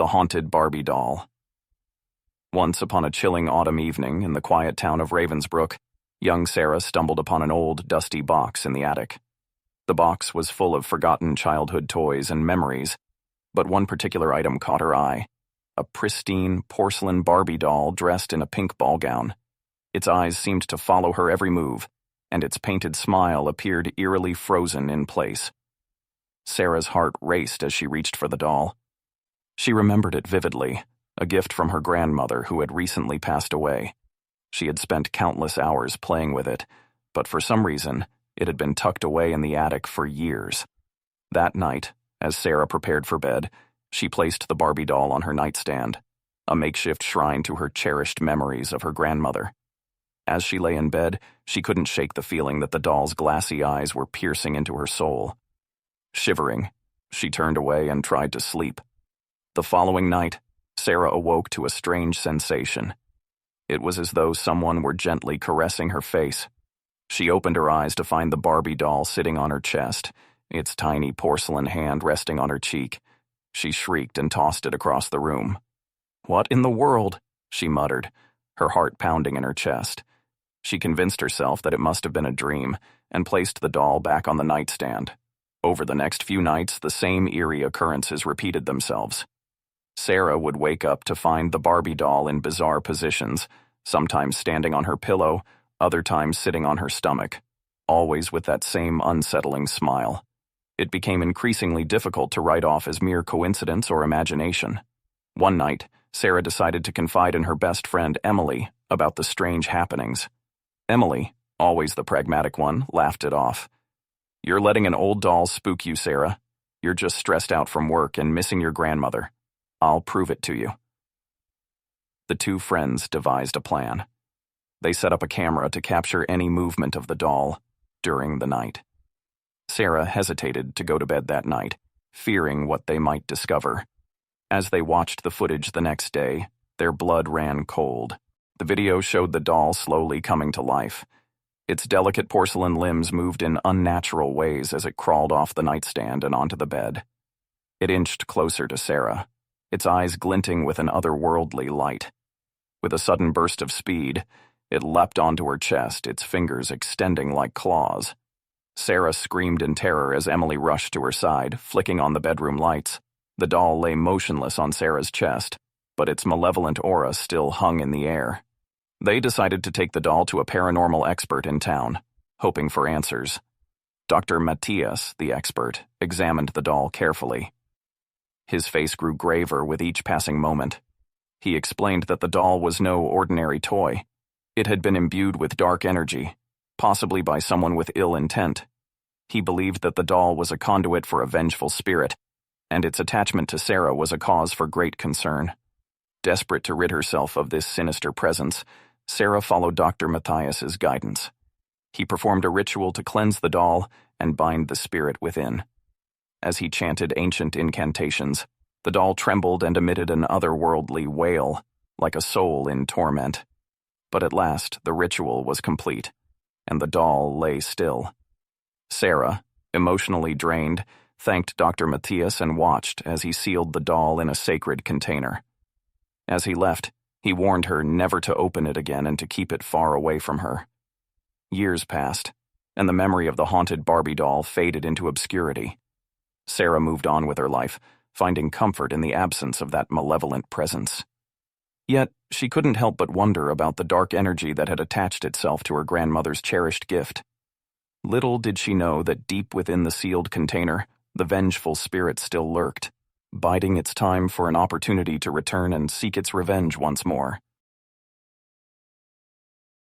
The Haunted Barbie Doll. Once upon a chilling autumn evening in the quiet town of Ravensbrook, young Sarah stumbled upon an old, dusty box in the attic. The box was full of forgotten childhood toys and memories, but one particular item caught her eye: a pristine porcelain Barbie doll dressed in a pink ball gown. Its eyes seemed to follow her every move, and its painted smile appeared eerily frozen in place. Sarah's heart raced as she reached for the doll. She remembered it vividly, a gift from her grandmother who had recently passed away. She had spent countless hours playing with it, but for some reason, it had been tucked away in the attic for years. That night, as Sarah prepared for bed, she placed the Barbie doll on her nightstand, a makeshift shrine to her cherished memories of her grandmother. As she lay in bed, she couldn't shake the feeling that the doll's glassy eyes were piercing into her soul. Shivering, she turned away and tried to sleep. The following night, Sarah awoke to a strange sensation. It was as though someone were gently caressing her face. She opened her eyes to find the Barbie doll sitting on her chest, its tiny porcelain hand resting on her cheek. She shrieked and tossed it across the room. "What in the world?" she muttered, her heart pounding in her chest. She convinced herself that it must have been a dream and placed the doll back on the nightstand. Over the next few nights, the same eerie occurrences repeated themselves. Sarah would wake up to find the Barbie doll in bizarre positions, sometimes standing on her pillow, other times sitting on her stomach, always with that same unsettling smile. It became increasingly difficult to write off as mere coincidence or imagination. One night, Sarah decided to confide in her best friend Emily about the strange happenings. Emily, always the pragmatic one, laughed it off. "You're letting an old doll spook you, Sarah. You're just stressed out from work and missing your grandmother. I'll prove it to you." The two friends devised a plan. They set up a camera to capture any movement of the doll during the night. Sarah hesitated to go to bed that night, fearing what they might discover. As they watched the footage the next day, their blood ran cold. The video showed the doll slowly coming to life. Its delicate porcelain limbs moved in unnatural ways as it crawled off the nightstand and onto the bed. It inched closer to Sarah, its eyes glinting with an otherworldly light. With a sudden burst of speed, it leapt onto her chest, its fingers extending like claws. Sarah screamed in terror as Emily rushed to her side, flicking on the bedroom lights. The doll lay motionless on Sarah's chest, but its malevolent aura still hung in the air. They decided to take the doll to a paranormal expert in town, hoping for answers. Dr. Matthias, the expert, examined the doll carefully. His face grew graver with each passing moment. He explained that the doll was no ordinary toy. It had been imbued with dark energy, possibly by someone with ill intent. He believed that the doll was a conduit for a vengeful spirit, and its attachment to Sarah was a cause for great concern. Desperate to rid herself of this sinister presence, Sarah followed Dr. Matthias's guidance. He performed a ritual to cleanse the doll and bind the spirit within. As he chanted ancient incantations, the doll trembled and emitted an otherworldly wail, like a soul in torment. But at last, the ritual was complete, and the doll lay still. Sarah, emotionally drained, thanked Dr. Matthias and watched as he sealed the doll in a sacred container. As he left, he warned her never to open it again and to keep it far away from her. Years passed, and the memory of the haunted Barbie doll faded into obscurity. Sarah moved on with her life, finding comfort in the absence of that malevolent presence. Yet, she couldn't help but wonder about the dark energy that had attached itself to her grandmother's cherished gift. Little did she know that deep within the sealed container, the vengeful spirit still lurked, biding its time for an opportunity to return and seek its revenge once more.